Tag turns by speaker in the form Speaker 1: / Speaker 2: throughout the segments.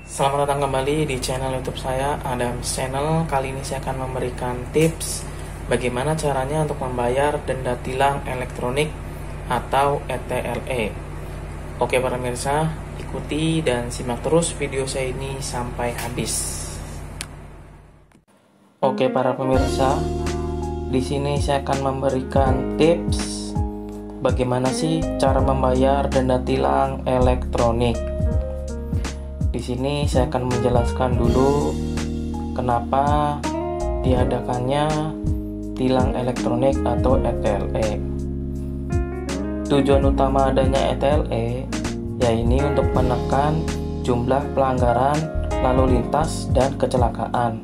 Speaker 1: Selamat datang kembali di channel YouTube saya, Adams Channel. Kali ini saya akan memberikan tips bagaimana caranya untuk membayar denda tilang elektronik atau ETLE. Oke para pemirsa, ikuti dan simak terus video saya ini sampai habis. Oke para pemirsa, di sini saya akan memberikan tips bagaimana sih cara membayar denda tilang elektronik. Di sini saya akan menjelaskan dulu kenapa diadakannya tilang elektronik atau ETLE. Tujuan utama adanya ETLE yaitu untuk menekan jumlah pelanggaran lalu lintas dan kecelakaan.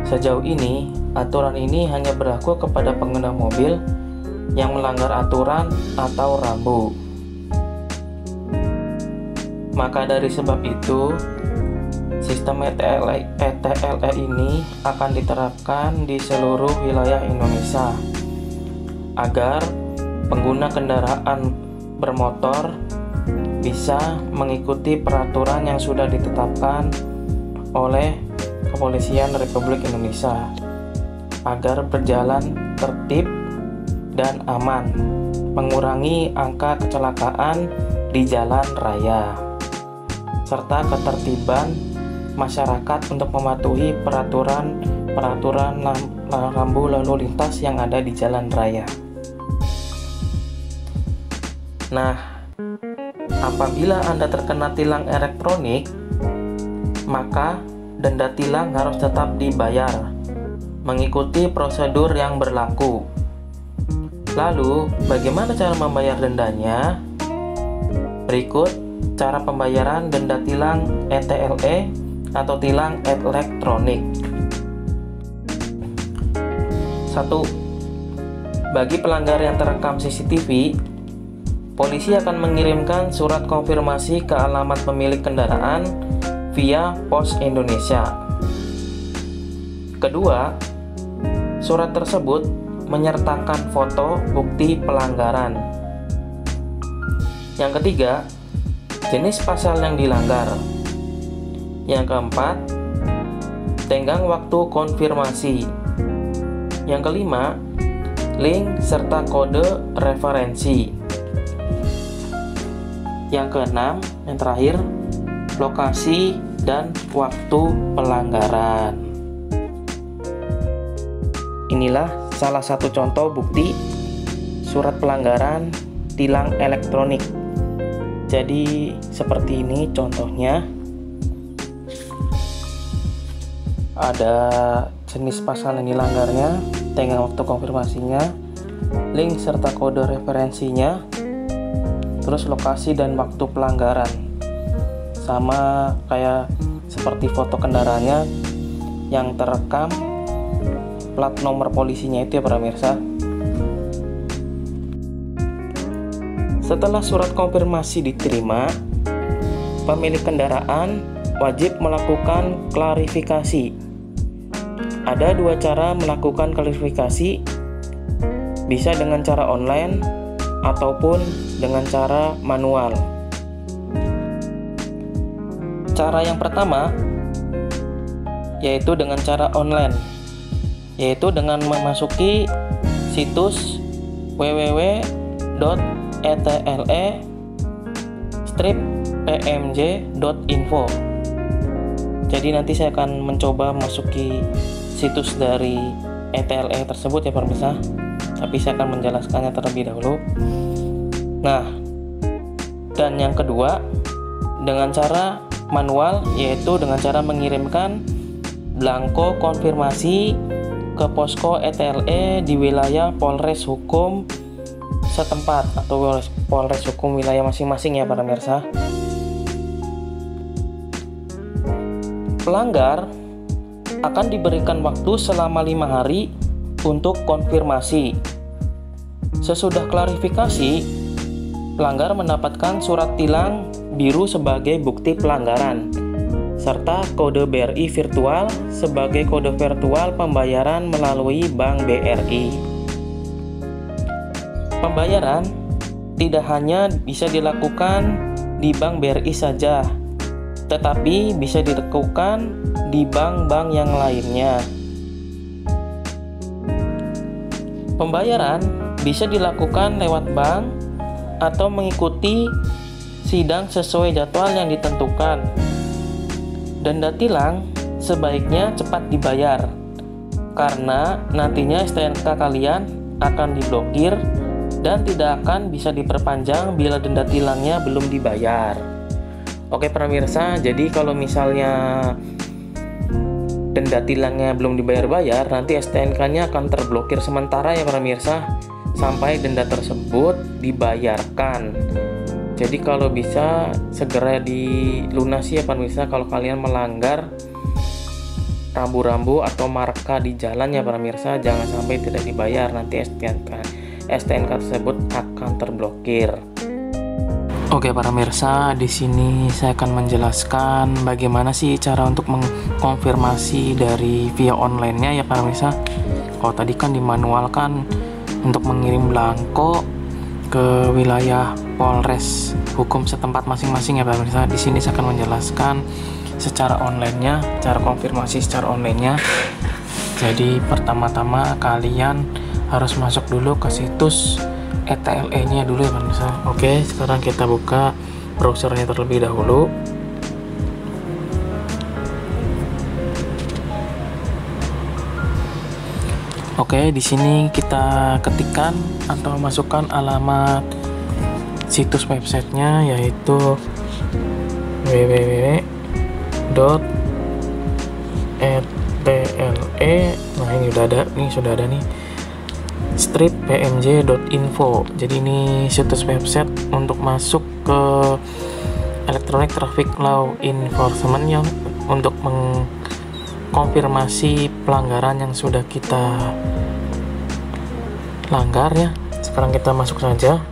Speaker 1: Sejauh ini, aturan ini hanya berlaku kepada pengguna mobil yang melanggar aturan atau rambu. Maka dari sebab itu, sistem ETLE ini akan diterapkan di seluruh wilayah Indonesia agar pengguna kendaraan bermotor bisa mengikuti peraturan yang sudah ditetapkan oleh Kepolisian Republik Indonesia agar berjalan tertib dan aman, mengurangi angka kecelakaan di jalan raya, serta ketertiban masyarakat untuk mematuhi peraturan rambu lalu lintas yang ada di jalan raya. Nah, apabila Anda terkena tilang elektronik, maka denda tilang harus tetap dibayar mengikuti prosedur yang berlaku. Lalu, bagaimana cara membayar dendanya? Berikut cara pembayaran denda tilang ETLE atau tilang elektronik. 1. Bagi pelanggar yang terekam CCTV, polisi akan mengirimkan surat konfirmasi ke alamat pemilik kendaraan via Pos Indonesia. Kedua, surat tersebut menyertakan foto bukti pelanggaran. Yang ketiga, jenis pasal yang dilanggar. Yang keempat, tenggang waktu konfirmasi. Yang kelima, link serta kode referensi. Yang keenam, yang terakhir, lokasi dan waktu pelanggaran. Inilah salah satu contoh bukti surat pelanggaran tilang elektronik. Jadi seperti ini contohnya. Ada jenis pasal yang dilanggarnya, tenggang waktu konfirmasinya, link serta kode referensinya, terus lokasi dan waktu pelanggaran. Sama kayak seperti foto kendaraannya yang terekam, plat nomor polisinya itu ya para pemirsa. Setelah surat konfirmasi diterima, pemilik kendaraan wajib melakukan klarifikasi. Ada dua cara melakukan klarifikasi, bisa dengan cara online ataupun dengan cara manual. Cara yang pertama yaitu dengan cara online, yaitu dengan memasuki situs www.etle-pmj.info. Jadi nanti saya akan mencoba masuki situs dari ETLE tersebut ya pemirsa, tapi saya akan menjelaskannya terlebih dahulu. Nah, dan yang kedua dengan cara manual, yaitu dengan cara mengirimkan blanko konfirmasi ke posko ETLE di wilayah Polres Hukum setempat atau Polres Hukum wilayah masing-masing ya para pemirsa. Pelanggar akan diberikan waktu selama 5 hari untuk konfirmasi. Sesudah klarifikasi, pelanggar mendapatkan surat tilang biru sebagai bukti pelanggaran, serta kode BRI virtual sebagai kode virtual pembayaran melalui Bank BRI. Pembayaran tidak hanya bisa dilakukan di Bank BRI saja, tetapi bisa dilakukan di bank-bank yang lainnya. Pembayaran bisa dilakukan lewat bank atau mengikuti sidang sesuai jadwal yang ditentukan. Denda tilang sebaiknya cepat dibayar, karena nantinya STNK kalian akan diblokir dan tidak akan bisa diperpanjang bila denda tilangnya belum dibayar. Oke pemirsa, jadi kalau misalnya denda tilangnya belum dibayar-bayar, nanti STNK-nya akan terblokir sementara ya pemirsa, sampai denda tersebut dibayarkan. Jadi kalau bisa segera dilunasi ya pemirsa kalau kalian melanggar rambu-rambu atau marka di jalan ya pemirsa, jangan sampai tidak dibayar, nanti STNK tersebut akan terblokir. Oke para pemirsa, di sini saya akan menjelaskan bagaimana sih cara untuk mengkonfirmasi dari via online-nya ya para pemirsa. Kalau tadi kan dimanualkan untuk mengirim belangko ke wilayah Polres hukum setempat masing-masing ya para pemirsa. Di sini saya akan menjelaskan secara online-nya, cara konfirmasi secara online-nya. Jadi pertama-tama kalian harus masuk dulu ke situs ETLE-nya dulu ya pemirsa. Oke, sekarang kita buka browsernya terlebih dahulu. Oke, di sini kita ketikkan atau masukkan alamat situs websitenya, yaitu www.etle. Nah ini sudah ada nih strippmj.info. Jadi ini situs website untuk masuk ke Electronic Traffic Law Enforcement yang untuk mengkonfirmasi pelanggaran yang sudah kita langgar ya. Sekarang kita masuk saja.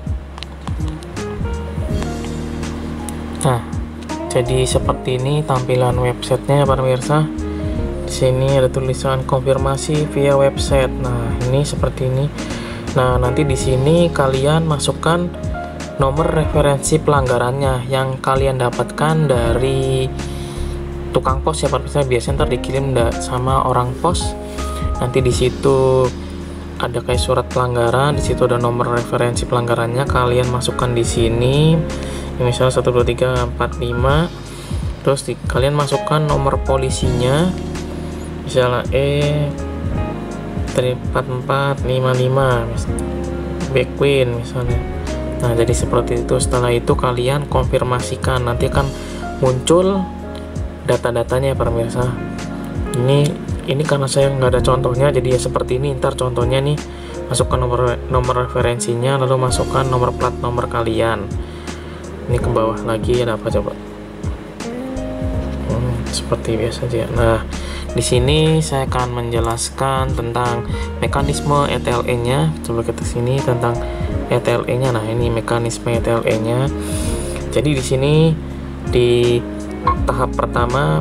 Speaker 1: Nah, jadi seperti ini tampilan websitenya ya para pemirsa. Di sini ada tulisan konfirmasi via website. Nah, ini seperti ini. Nah, nanti di sini kalian masukkan nomor referensi pelanggarannya yang kalian dapatkan dari tukang pos ya para pemirsa. Biasanya ntar dikirim sama orang pos. Nanti di situ ada kayak surat pelanggaran, di situ ada nomor referensi pelanggarannya, kalian masukkan di sini. Misalnya 1 2 3 4 5. Terus kalian masukkan nomor polisinya. Misalnya E34455 Backwin misalnya. Nah, jadi seperti itu. Setelah itu kalian konfirmasikan, nanti akan muncul data-datanya para pemirsa. Ini karena saya nggak ada contohnya, jadi ya seperti ini. Ntar contohnya nih, masukkan nomor referensinya, lalu masukkan nomor plat nomor kalian. Ini ke bawah lagi ada apa coba? Seperti biasa aja. Nah, di sini saya akan menjelaskan tentang mekanisme ETLE-nya. Coba kita sini tentang ETLE-nya. Nah, ini mekanisme ETLE-nya. Jadi di sini di tahap pertama,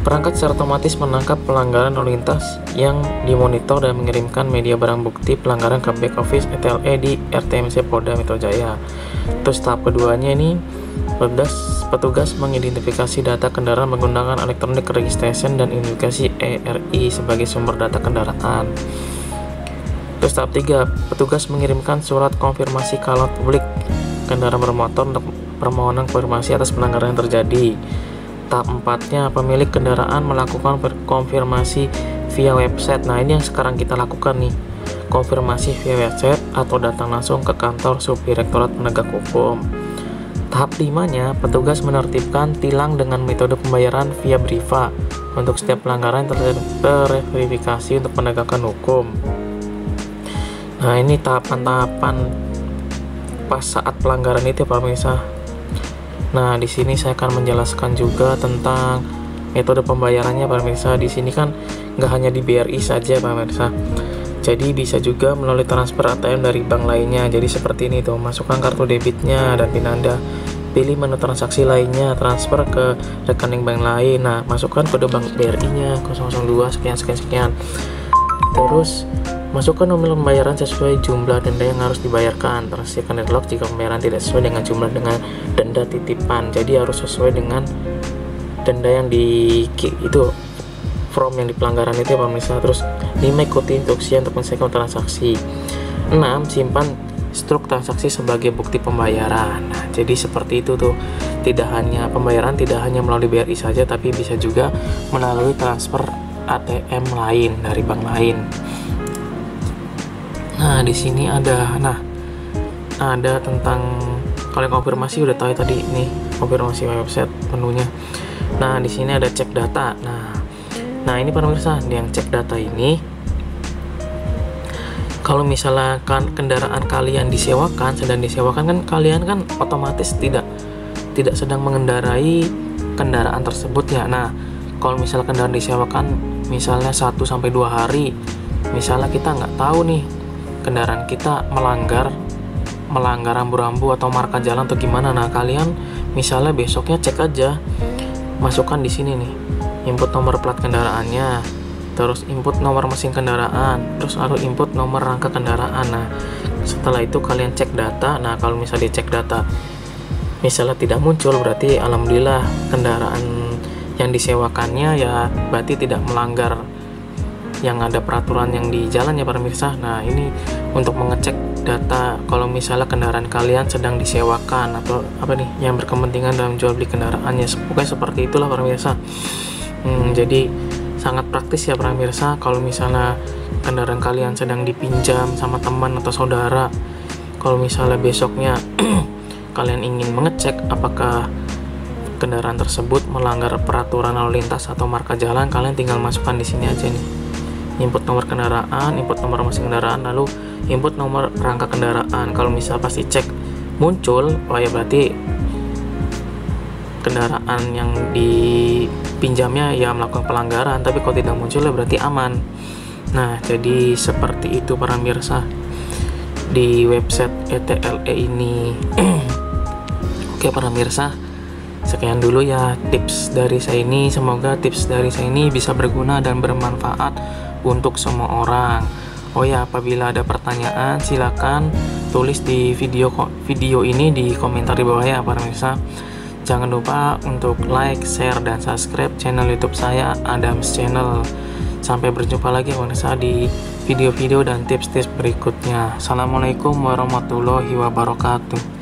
Speaker 1: perangkat secara otomatis menangkap pelanggaran lalu lintas yang dimonitor dan mengirimkan media barang bukti pelanggaran ke back office ETLE di RTMC Polda Metro Jaya. Terus tahap keduanya ini, petugas mengidentifikasi data kendaraan menggunakan electronic registration dan identifikasi ERI sebagai sumber data kendaraan. Terus tahap 3, petugas mengirimkan surat konfirmasi ke alat publik kendaraan bermotor untuk permohonan konfirmasi atas pelanggaran yang terjadi. Tahap 4-nya, pemilik kendaraan melakukan konfirmasi via website. Nah, ini yang sekarang kita lakukan nih, konfirmasi via website atau datang langsung ke kantor Subdirektorat Penegak Hukum. Tahap 5-nya, petugas menertibkan tilang dengan metode pembayaran via Briva untuk setiap pelanggaran terverifikasi untuk penegakan hukum. Nah, ini tahapan-tahapan pas saat pelanggaran itu Pak pemirsa. Nah, di sini saya akan menjelaskan juga tentang metode pembayarannya Pak pemirsa. Di sini kan nggak hanya di BRI saja Pak pemirsa. Jadi bisa juga melalui transfer ATM dari bank lainnya. Jadi seperti ini tuh, masukkan kartu debitnya dan PIN Anda. Pilih menu transaksi lainnya, transfer ke rekening bank lain. Nah, masukkan kode bank BRI-nya 002 sekian sekian sekian. Terus Masukkan nomor pembayaran sesuai jumlah denda yang harus dibayarkan. Transaksi deadlock jika pembayaran tidak sesuai dengan jumlah dengan denda titipan. Jadi harus sesuai dengan denda yang di itu from yang di pelanggaran itu ya pemirsa. Terus 5, ikuti instruksi untuk menyelesaikan transaksi. 6, simpan struk transaksi sebagai bukti pembayaran. Nah, jadi seperti itu tuh. Tidak hanya pembayaran, tidak hanya melalui BRI saja, tapi bisa juga melalui transfer ATM lain dari bank lain. Nah, di sini ada tentang kalau konfirmasi udah tahu ya tadi nih, konfirmasi website menunya. Nah, di sini ada cek data. Nah, ini pemirsa, yang cek data ini kalau misalnya kendaraan kalian sedang disewakan kan kalian kan otomatis tidak sedang mengendarai kendaraan tersebut ya. Nah, kalau misalnya kendaraan disewakan misalnya 1-2 hari, misalnya kita nggak tahu nih kendaraan kita melanggar rambu-rambu atau marka jalan atau gimana. Nah, kalian misalnya besoknya cek aja, masukkan di sini nih, input nomor plat kendaraannya, terus input nomor mesin kendaraan, terus lalu input nomor rangka kendaraan. Nah, setelah itu kalian cek data. Nah, kalau misalnya dicek data misalnya tidak muncul, berarti alhamdulillah kendaraan yang disewakannya ya berarti tidak melanggar yang ada peraturan yang di jalan ya pemirsa. Nah, ini untuk mengecek data kalau misalnya kendaraan kalian sedang disewakan atau yang berkepentingan dalam jual beli kendaraannya. Pokoknya seperti itulah pemirsa. Jadi sangat praktis ya pemirsa. Kalau misalnya kendaraan kalian sedang dipinjam sama teman atau saudara, kalau misalnya besoknya kalian ingin mengecek apakah kendaraan tersebut melanggar peraturan lalu lintas atau marka jalan, kalian tinggal masukkan di sini aja nih, input nomor kendaraan, input nomor mesin kendaraan, lalu input nomor rangka kendaraan. Kalau misal pas dicek muncul, oh ya berarti kendaraan yang dipinjamnya ya melakukan pelanggaran. Tapi kalau tidak muncul ya berarti aman. Nah, jadi seperti itu para pemirsa di website ETLE ini. Oke para pemirsa, sekian dulu ya tips dari saya ini. Semoga tips dari saya ini bisa berguna dan bermanfaat untuk semua orang. Oh ya, apabila ada pertanyaan silakan tulis di video ini di komentar di bawah ya para pemirsa. Jangan lupa untuk like, share, dan subscribe channel YouTube saya, Adams Channel. Sampai berjumpa lagi pemirsa di video-video dan tips-tips berikutnya. Assalamualaikum warahmatullahi wabarakatuh.